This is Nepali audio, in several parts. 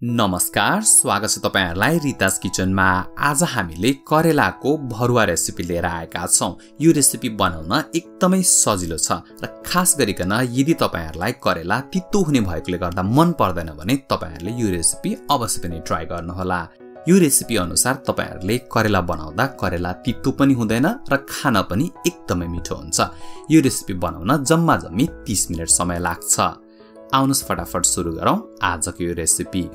नमस्कार, स्वागत छ तपाईहरुलाई रितास किचनमा। आज हामीले करेलाको भरुवा रेसिपी लिएर आएका छौं। यो रेसिपी बनाउन एकदमै सजिलो छ र खास गरिकन यदि तपाईहरुलाई करेला तितो हुने भएकोले गर्दा मन पर्दैन भने तपाईहरुले यो रेसिपी अवश्य पनि ट्राई गर्नुहोला। यो रेसिपी अनुसार तपाईहरुले करेला बनाउँदा करेला तितो पनि हुँदैन र खान पनि एकदमै मिठो हुन्छ। यो रेसिपी बनाउन जम्मा 30 मिनेट समय लाग्छ। आउनुस् फटाफट सुरु गरौँ आजको यो रेसिपी।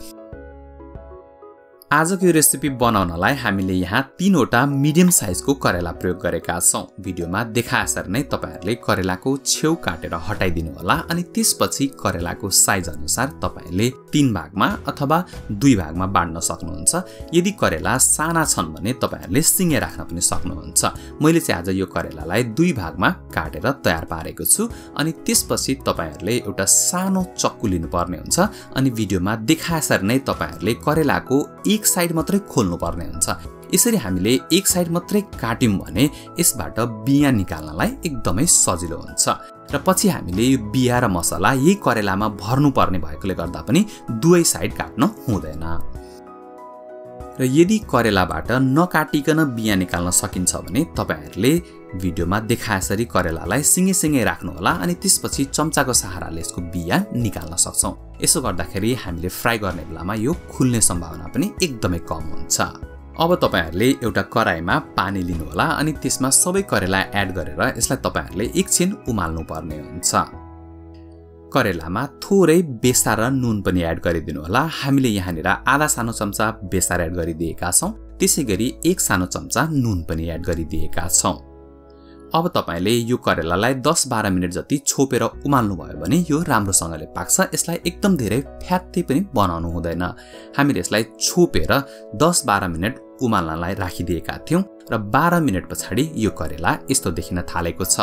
आजको यो रेसिपी बनाउनलाई हामीले यहाँ 3 वटा मिडियम साइजको करेला प्रयोग गरेका छौं। भिडियोमा देखाएसरी नै तपाईहरुले करेलाको छेउ काटेर हटाइदिनु होला अनि त्यसपछि करेलाको साइज अनुसार तपाईले 3 भागमा अथवा 2 भागमा बाड्न सक्नुहुन्छ। यदि करेला साना छन् भने तपाईहरुले सिङे राख्न पनि सक्नुहुन्छ। मैले चाहिँ आज यो करेलालाई 2 भागमा काटेर तयार पारेको छु अनि त्यसपछि तपाईहरुले एउटा सानो चक्कु लिनुपर्ने हुन्छ अनि भिडियोमा देखाएसरी नै तपाईहरुले करेलाको एक साइड मात्रै खोल्नु पर्ने हुन्छ। यसरी हामीले एक साइड मात्रै काट्यौं भने यसबाट बिया निकाल्नलाई एकदमै सजिलो हुन्छ र पछि हामीले यो बिया र मसला यही करेलामा भर्नु पर्ने भएकोले गर्दा पनि दुवै साइड काट्न हुँदैन। र यदि करेलाबाट नकाटिकन बिया निकाल्न सकिन्छ भने तपाईहरुले भिडियोमा देखाएसरी करेलालाई सिङे राख्नु होला अनि त्यसपछि चम्चाको सहाराले यसको बिया निकाल्न सक्छौं। यसो गर्दाखेरि हामीले फ्राई गर्ने बेलामा यो खुल्ने सम्भावना पनि एकदमै कम हुन्छ। अब तपाईहरुले एउटा कराईमा पानी लिनु होला अनि त्यसमा सबै करेला एड गरेर यसलाई तपाईहरुले एकछिन उमाल्नु पर्ने हुन्छ। करेलामा थोरै बेसार र नुन पनि एड गरिदिनु होला। हामीले यहाँनिर आधा सानो चम्चा बेसार एड गरिदिएका छौं। त्यसैगरी 1 सानो चम्चा नुन पनि एड गरिदिएका छौं। अब तपाईले यो करेलालाई 10-12 मिनेट जति छोपेर उमाल्नु भयो भने यो राम्रोसँगले पाक्छ। यसलाई एकदम धेरै फ्यात्तै पनि बनाउनु हुँदैन। हामीले यसलाई छोपेर 10-12 मिनेट उमाल्नलाई राखिदिएका थियौं र 12 मिनेट पछाडी यो करेला यस्तो देखिन थालेको छ।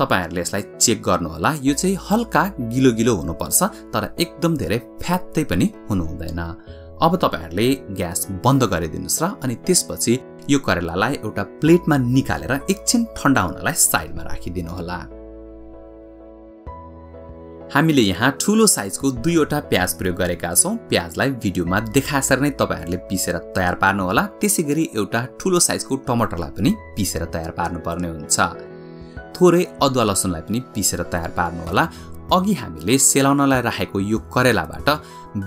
तपाईहरुले यसलाई चेक गर्नु होला। यो चाहिँ हल्का गिलो गिलो हुनुपर्छ तर एकदम धेरै फ्यात्तै पनि हुनु हुँदैन। अब तपाईहरुले ग्यास बन्द गरिदिनुस् र अनि त्यसपछि यो करेलालाई एउटा प्लेटमा निकालेर एकछिन ठण्डा हुनलाई साइडमा राखिदिनु होला। हामीले यहाँ ठूलो साइजको 2 वटा प्याज प्रयोग गरेका छौं। प्याजलाई भिडियोमा देखाएसरी नै तपाईहरुले पिसेर तयार पार्नु होला। त्यसैगरी एउटा ठूलो साइजको टमाटरलाई पनि पिसेर तयार पार्नु पर्ने हुन्छ। थोरै अदुवा लसुनलाई पनि पिसेर तयार पार्नु होला। अघि हामीले सेलाउनलाई राखेको यो करेलाबाट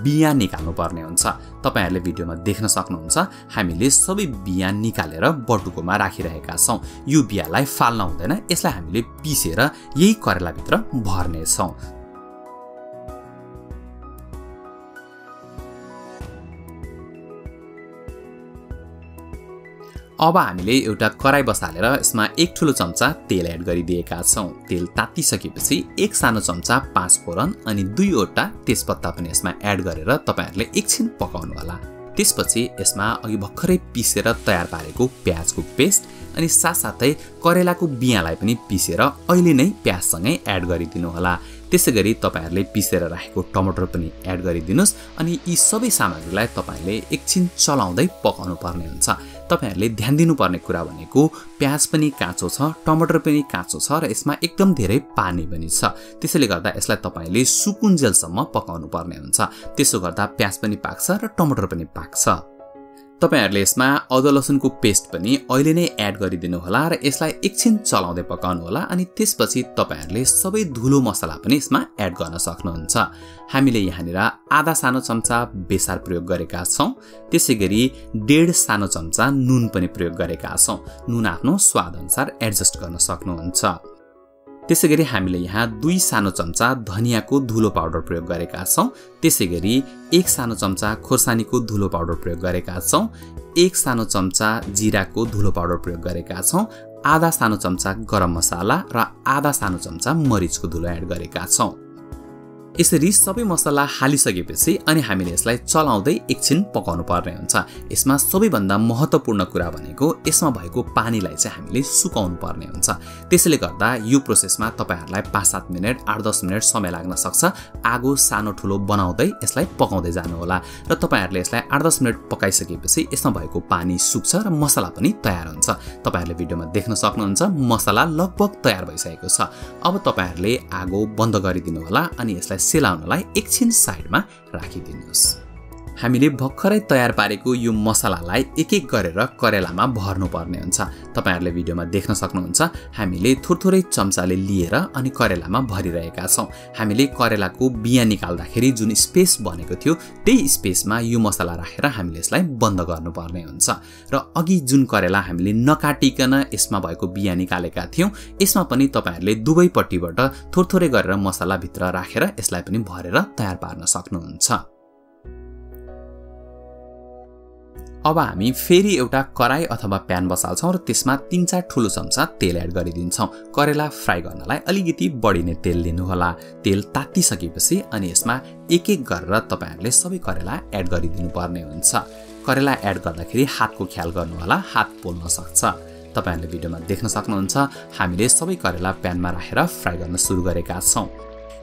बिया निकाल्नु पर्ने हुन्छ। तपाईहरुले भिडियोमा देख्न सक्नुहुन्छ हामीले सबै बिया निकालेर बटुकोमा राखिरहेका छौं। यो बियालाई फाल्न हुँदैन। यसलाई हामीले पिसेर यही करेला भित्र भर्ने छौं। अब हामीले एउटा कराई बसालेर यसमा 1 ठूलो चम्चा तेल एड गरिदिएका छौं। तेल तातिसकेपछि 1 सानो चम्चा 5 फोरन अनि 2 वटा तेजपत्ता पनि यसमा एड गरेर तपाईहरुले एकछिन पकाउनु होला। त्यसपछि यसमा अघि भर्खरै पिसेर तयार पारेको प्याजको पेस्ट अनि साथसाथै करेलाको बियालाई पनि पिसेर अहिले नै प्याजसँगै एड गरिदिनु होला। त्यसैगरी तपाईहरुले पिसेर राखेको टमाटर पनि एड गरिदिनुस् अनि यी सबै सामग्रीलाई तपाईले एकछिन चलाउँदै पकाउनु पर्ने हुन्छ। तपाईहरुले ध्यान दिनुपर्ने कुरा भनेको प्याज पनि काँचो छ, टमाटर पनि काँचो छ र यसमा एकदम धेरै पानी पनि छ। त्यसैले गर्दा यसलाई तपाईले सुकुन्जेलसम्म पकाउनु पर्ने हुन्छ। त्यसो गर्दा प्याज पनि पाक्छ र टमाटर पनि पाक्छ। तपाईहरुले यसमा अदुवा लसुनको पेस्ट पनि अहिले नै एड गरिदिनु होला र यसलाई एकछिन चलाउँदै पकाउनु होला अनि त्यसपछि तपाईहरुले सबै धुलो मसला पनि यसमा एड गर्न सक्नुहुन्छ। हामीले यहाँनिर आधा सानो चम्चा बेसार प्रयोग गरेका छौं। त्यसैगरी 1.5 सानो चम्चा नुन पनि प्रयोग गरेका छौं। नुन आफ्नो स्वाद अनुसार एडजस्ट गर्न सक्नुहुन्छ। त्यसैगरी हामीले यहाँ 2 सानो चम्चा धनियाको धुलो पाउडर प्रयोग गरेका छौं। त्यसैगरी 1 सानो चम्चा खोर्सानीको धुलो पाउडर प्रयोग गरेका छौं। 1 सानो चम्चा जीराको धुलो पाउडर प्रयोग गरेका छौं। आधा सानो चम्चा गरम मसाला र आधा सानो चम्चा मरिचको धुलो एड गरेका छौं। यसरी सबै मसला हालिसकेपछि अनि हामीले यसलाई चलाउँदै एकछिन पकाउनु पर्ने हुन्छ। यसमा सबैभन्दा महत्त्वपूर्ण कुरा भनेको यसमा भएको पानीलाई चाहिँ हामीले सुकाउनु पर्ने हुन्छ। त्यसैले गर्दा यो प्रोसेसमा तपाईहरुलाई 5-7 मिनेट 8-10 मिनेट समय लाग्न सक्छ। आगो सानो ठुलो बनाउँदै यसलाई पकाउँदै जानु होला र तपाईहरुले यसलाई 8-10 मिनेट पकाइसकेपछि यसमा भएको पानी सुक्छ र मसला पनि तयार हुन्छ। तपाईहरुले भिडियोमा देख्न सक्नुहुन्छ मसला लगभग तयार भइसकेको छ। अब तपाईहरुले आगो बन्द गरिदिनु होला अनि यसलाई सेलाउनलाई एकछिन साइडमा राखिदिनुस्। हामीले भर्खरै तयार पारेको यो मसलालाई एक एक गरेर करेलामा भर्नु पर्ने हुन्छ। तपाईहरुले भिडियोमा देख्न सक्नुहुन्छ हामीले थोरै चम्चाले लिएर अनि करेलामा भरिरहेका छौं। हामीले करेलाको बिया निकाल्दाखेरि जुन स्पेस बनेको थियो त्यही स्पेसमा यो मसला राखेर हामीले यसलाई बन्द गर्नुपर्ने हुन्छ। र अघि जुन करेला हामीले नकाटिकन यसमा भएको बिया निकालेका थियौं यसमा पनि तपाईहरुले दुवैपट्टिबाट थोरै गरेर मसला भित्र राखेर यसलाई पनि भरेर तयार पार्न सक्नुहुन्छ। अब हामी फेरि एउटा कराई अथवा प्यान बसाल्छौं र त्यसमा 3-4 ठूलो चम्चा तेल एड गरिदिन्छौं। करेला फ्राई गर्नलाई अलिकति बढी नै तेल लिनु होला। तेल तातिसकेपछि अनि यसमा एक एक गरेर तपाईहरुले सबै करेला एड गरिदिनु पर्ने हुन्छ। करेला एड गर्दाखेरि हातको ख्याल गर्नु होला, हात पोल्न सक्छ। तपाईहरुले भिडियोमा देख्न सक्नुहुन्छ हामीले सबै करेला प्यानमा राखेर फ्राई गर्न सुरु गरेका छौं।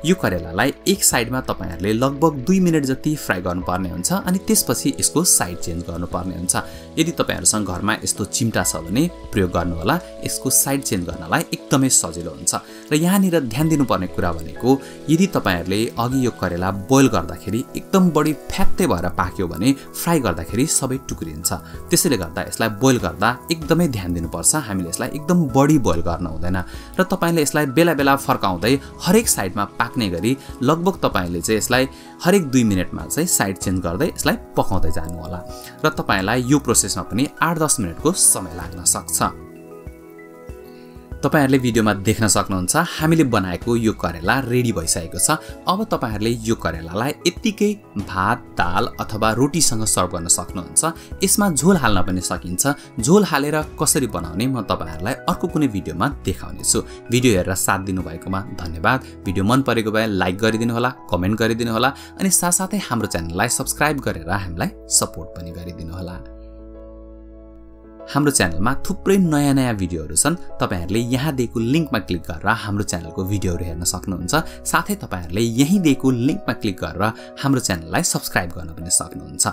यो करेलालाई एक साइडमा तपाईहरुले लगभग 2 मिनेट जति फ्राई गर्नुपर्ने हुन्छ अनि त्यसपछि यसको साइड चेन्ज गर्नुपर्ने हुन्छ। यदि तपाईहरुसँग घरमा यस्तो चिम्टा छ भने प्रयोग गर्नु होला। यसको साइड चेन्ज गर्नलाई एकदमै सजिलो हुन्छ। र यहाँनिर ध्यान दिनुपर्ने कुरा भनेको यदि तपाईहरुले अघि यो करेला बोइल गर्दाखेरि एकदम बढी फ्यात्तै भएर पाक्यो भने फ्राई गर्दाखेरि सबै टुक्रिन्छ। त्यसैले गर्दा यसलाई बोइल गर्दा एकदमै ध्यान दिनुपर्छ। हामीले यसलाई एकदम बढी बोइल गर्न हुँदैन र तपाईले यसलाई बेला बेला फर्काउँदै हरेक साइडमा पाक्ने गरी लगभग तपाईले चाहिँ यसलाई हरेक 2 मिनेटमा चाहिँ साइड चेन्ज गर्दै यसलाई पकाउँदै जानु होला। र तपाईलाई यो प्रोसेसमा पनि 8-10 मिनेटको समय लाग्न सक्छ। तपाईहरुले भिडियोमा देख्न सक्नुहुन्छ हामीले बनाएको यो करेला रेडी भइसकेको छ। अब तपाईहरुले यो करेलालाई यतिकै भात, दाल अथवा रोटीसँग सर्भ गर्न सक्नुहुन्छ। यसमा झोल हाल्न पनि सकिन्छ। झोल हालेर कसरी बनाउने म तपाईहरुलाई अर्को कुनै भिडियोमा देखाउने छु। भिडियो हेरेर साथ दिनु भएकोमा धन्यवाद। भिडियो मन परेको भए लाइक गरिदिनु होला, कमेन्ट गरिदिनु होला अनि साथसाथै हाम्रो च्यानललाई सब्स्क्राइब गरेर हामीलाई सपोर्ट पनि गरिदिनु होला। हाम्रो च्यानलमा थुप्रै नयाँ भिडियोहरु छन्। तपाईहरुले यहाँ दिएको लिंकमा क्लिक गरेर हाम्रो च्यानलको भिडियोहरु हेर्न सक्नुहुन्छ। साथै तपाईहरुले यही दिएको लिंकमा क्लिक गरेर हाम्रो च्यानललाई सब्स्क्राइब गर्न पनि सक्नुहुन्छ।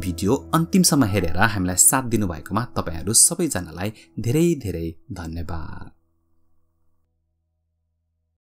भिडियो अन्तिमसम्म हेरेर हामीलाई साथ दिनु भएकोमा तपाईहरु सबैजनालाई धेरै धेरै धन्यवाद।